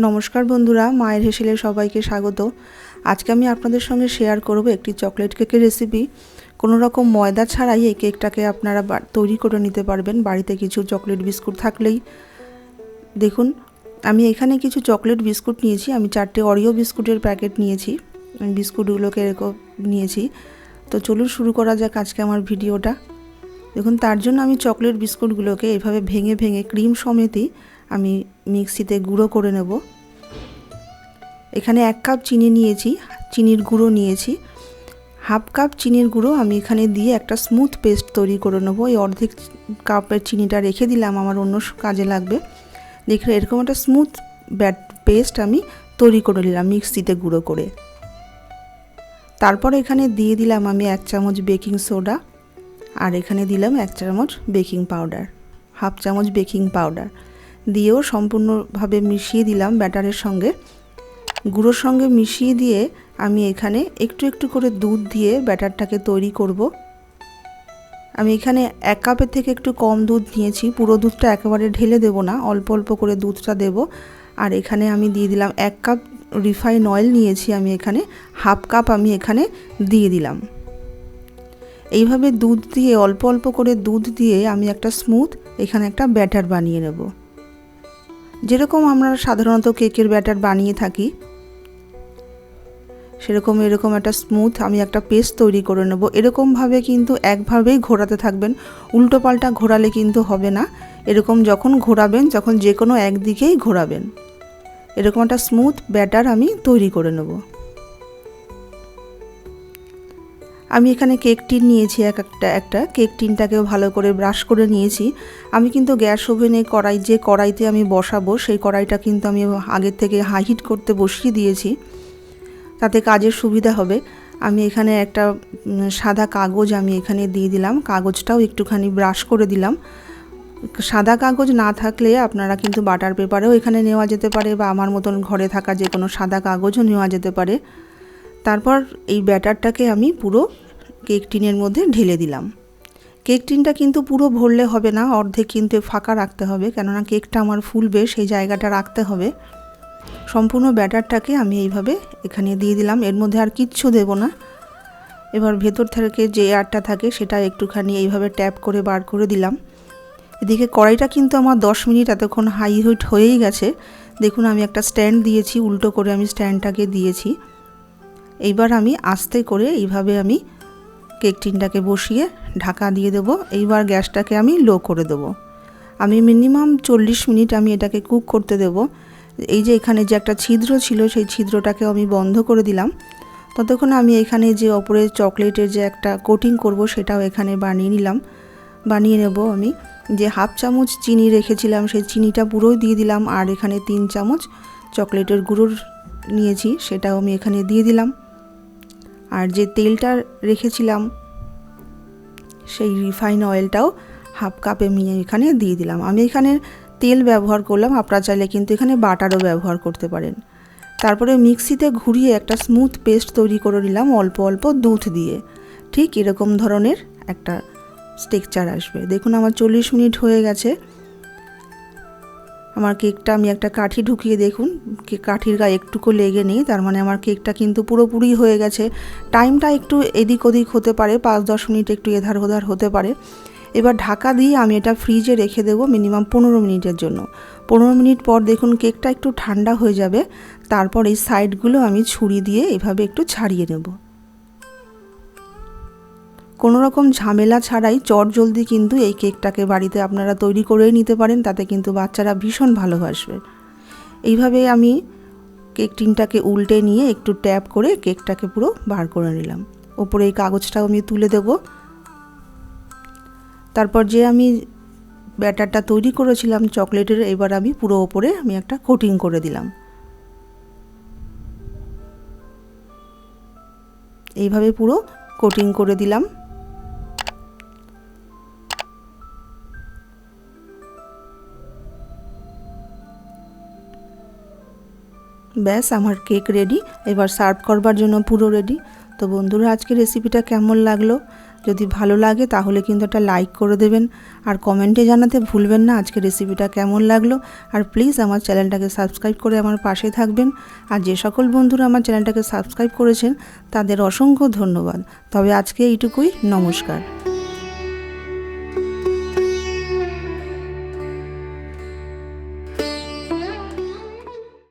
নমস্কার বন্ধুরা, মায়ের হেসেলে সবাইকে স্বাগত। আজকে আমি আপনাদের সঙ্গে শেয়ার করব একটি চকলেট কেকের রেসিপি। কোনো রকম ময়দা ছাড়াই এই কেকটাকে আপনারা তৈরি করে নিতে পারবেন। বাড়িতে কিছু চকলেট বিস্কুট থাকলেই। দেখুন, আমি এখানে কিছু চকলেট বিস্কুট নিয়েছি। আমি 4টে অরিও বিস্কুটের প্যাকেট নিয়েছি। আমি বিস্কুটগুলোকে এরকম নিয়েছি। তো চলুন শুরু করা যাক আজকে আমার ভিডিওটা। দেখুন, তার জন্য আমি চকলেট বিস্কুটগুলোকে এভাবে ভেঙে ভেঙে ক্রিম সমেতই আমি মিক্সিতে গুঁড়ো করে নেব। এখানে 1 কাপ চিনি নিয়েছি, চিনির গুঁড়ো নিয়েছি। হাফ কাপ চিনির গুঁড়ো আমি এখানে দিয়ে একটা স্মুথ পেস্ট তৈরি করে নেব। এই অর্ধেক কাপের চিনিটা রেখে দিলাম, আমার অন্য কাজে লাগবে। দেখুন, এরকম একটা স্মুথ পেস্ট আমি তৈরি করে নিলাম মিক্সিতে গুঁড়ো করে। তারপর এখানে দিয়ে দিলাম আমি 1 চামচ বেকিং সোডা, আর এখানে দিলাম 1 চামচ বেকিং পাউডার, হাফ চামচ বেকিং পাউডার দিয়েও সম্পূর্ণভাবে মিশিয়ে দিলাম ব্যাটারের সঙ্গে। গুঁড়োর সঙ্গে মিশিয়ে দিয়ে আমি এখানে একটু একটু করে দুধ দিয়ে ব্যাটারটাকে তৈরি করব। আমি এখানে 1 কাপের থেকে একটু কম দুধ নিয়েছি। পুরো দুধটা একেবারে ঢেলে দেব না, অল্প অল্প করে দুধটা দেব। আর এখানে আমি দিয়ে দিলাম 1 কাপ রিফাইন অয়েল নিয়েছি, আমি এখানে হাফ কাপ আমি এখানে দিয়ে দিলাম। এইভাবে দুধ দিয়ে অল্প অল্প করে দুধ দিয়ে আমি একটা স্মুথ এখানে একটা ব্যাটার বানিয়ে নেব। যেরকম আমরা সাধারণত কেকের ব্যাটার বানিয়ে থাকি সেরকম এরকম একটা স্মুথ আমি একটা পেস্ট তৈরি করে নেব। এরকমভাবে কিন্তু একভাবেই ঘোরাতে থাকবেন, উল্টো পাল্টা ঘোরালে কিন্তু হবে না। এরকম যখন ঘোরাবেন, যখন যে কোনো একদিকেই ঘোরাবেন, এরকম একটা স্মুথ ব্যাটার আমি তৈরি করে নেব। আমি এখানে কেক টিন নিয়েছি, একটা কেক টিনটাকেও ভালো করে ব্রাশ করে নিয়েছি। আমি কিন্তু গ্যাস ওভেনে যে কড়াইতে আমি বসাবো সেই কড়াইটা কিন্তু আমি আগের থেকে হাই হিট করতে বসিয়ে দিয়েছি, তাতে কাজের সুবিধা হবে। আমি এখানে একটা সাদা কাগজ আমি এখানে দিয়ে দিলাম, কাগজটাও একটুখানি ব্রাশ করে দিলাম। সাদা কাগজ না থাকলে আপনারা কিন্তু বাটার পেপারেও এখানে নেওয়া যেতে পারে, বা আমার মতন ঘরে থাকা যে কোনো সাদা কাগজও নেওয়া যেতে পারে। তারপর এই ব্যাটারটাকে আমি পুরো কেক টিনের মধ্যে ঢেলে দিলাম। কেক টিনটা কিন্তু পুরো ভরলে হবে না, অর্ধেক কিন্তু ফাঁকা রাখতে হবে, কেননা কেকটা আমার ফুলবে, সেই জায়গাটা রাখতে হবে। সম্পূর্ণ ব্যাটারটাকে আমি এইভাবে এখানে দিয়ে দিলাম, এর মধ্যে আর কিচ্ছু দেব না। এবার ভেতর থেকে যে এয়ারটা থাকে সেটা একটুখানি এইভাবে ট্যাপ করে বার করে দিলাম। এদিকে কড়াইটা কিন্তু আমার 10 মিনিট এতক্ষণ হাই হিট হয়েই গেছে। দেখুন, আমি একটা স্ট্যান্ড দিয়েছি, উল্টো করে আমি স্ট্যান্ডটাকে দিয়েছি। এইবার আমি আস্তে করে এইভাবে আমি কেক টিনটাকে বসিয়ে ঢাকা দিয়ে দেব। এইবার গ্যাসটাকে আমি লো করে দেব। আমি মিনিমাম 40 মিনিট আমি এটাকে কুক করতে দেব। এই যে এখানে যে একটা ছিদ্র ছিল, সেই ছিদ্রটাকে আমি বন্ধ করে দিলাম। ততক্ষণ আমি এখানে যে ওপরে চকলেটের যে একটা কোটিং করব সেটাও এখানে বানিয়ে নেব। আমি যে হাফ চামচ চিনি রেখেছিলাম সেই চিনিটা পুরোই দিয়ে দিলাম, আর এখানে 3 চামচ চকলেটের গুঁড়ো নিয়েছি সেটাও আমি এখানে দিয়ে দিলাম। আর যে তেলটা রেখেছিলাম সেই রিফাইন অয়েলটাও হাফ কাপ আমি এখানে দিয়ে দিলাম। আমি এখানে তেল ব্যবহার করলাম, আপনারা চাইলে কিন্তু এখানে বাটারও ব্যবহার করতে পারেন। তারপরে মিক্সিতে ঘুরিয়ে একটা স্মুথ পেস্ট তৈরি করে নিলাম অল্প অল্প দুধ দিয়ে। ঠিক এরকম ধরনের একটা টেক্সচার আসবে। দেখুন, আমার 40 মিনিট হয়ে গেছে। আমার কেকটা আমি একটা কাঠি ঢুকিয়ে দেখুন, কাঠির গায়ে একটুকু লেগে নেই, তার মানে আমার কেকটা কিন্তু পুরোপুরি হয়ে গেছে। টাইমটা একটু এদিক ওদিক হতে পারে, 5-10 মিনিট একটু এধার ওধার হতে পারে। এবার ঢাকা দিয়ে আমি এটা ফ্রিজে রেখে দেবো মিনিমাম 15 মিনিটের জন্য। 15 মিনিট পর দেখুন কেকটা একটু ঠান্ডা হয়ে যাবে। তারপর এই সাইডগুলো আমি ছুরি দিয়ে এভাবে একটু ছাড়িয়ে নেব। কোনো রকম ঝামেলা ছাড়াই চটজলদি কিন্তু এই কেকটাকে বাড়িতে আপনারা তৈরি করেই নিতে পারেন, তাতে কিন্তু বাচ্চারা ভীষণ ভালোবাসবে। এইভাবে আমি কেক টিনটাকে উল্টে নিয়ে একটু ট্যাপ করে কেকটাকে পুরো বার করে নিলাম। ওপরে এই কাগজটাও আমি তুলে দেব। তারপর যে আমি ব্যাটারটা তৈরি করেছিলাম চকলেটের, এবার আমি পুরো ওপরে আমি একটা কোটিং করে দিলাম। এইভাবে পুরো কোটিং করে দিলাম। ব্যাস, আমার কেক রেডি। এবার সার্ভ করবার জন্য পুরো রেডি। তো বন্ধুরা, আজকে রেসিপিটা কেমন লাগলো যদি ভালো লাগে তাহলে কিন্তু একটা লাইক করে দেবেন, আর কমেন্টে জানাতে ভুলবেন না আজকে রেসিপিটা কেমন লাগলো। আর প্লিজ আমার চ্যানেলটাকে সাবস্ক্রাইব করে আমার পাশে থাকবেন। আর যে সকল বন্ধুরা আমার চ্যানেলটাকে সাবস্ক্রাইব করেছেন তাদের অসংখ্য ধন্যবাদ। তবে আজকে এইটুকুই, নমস্কার।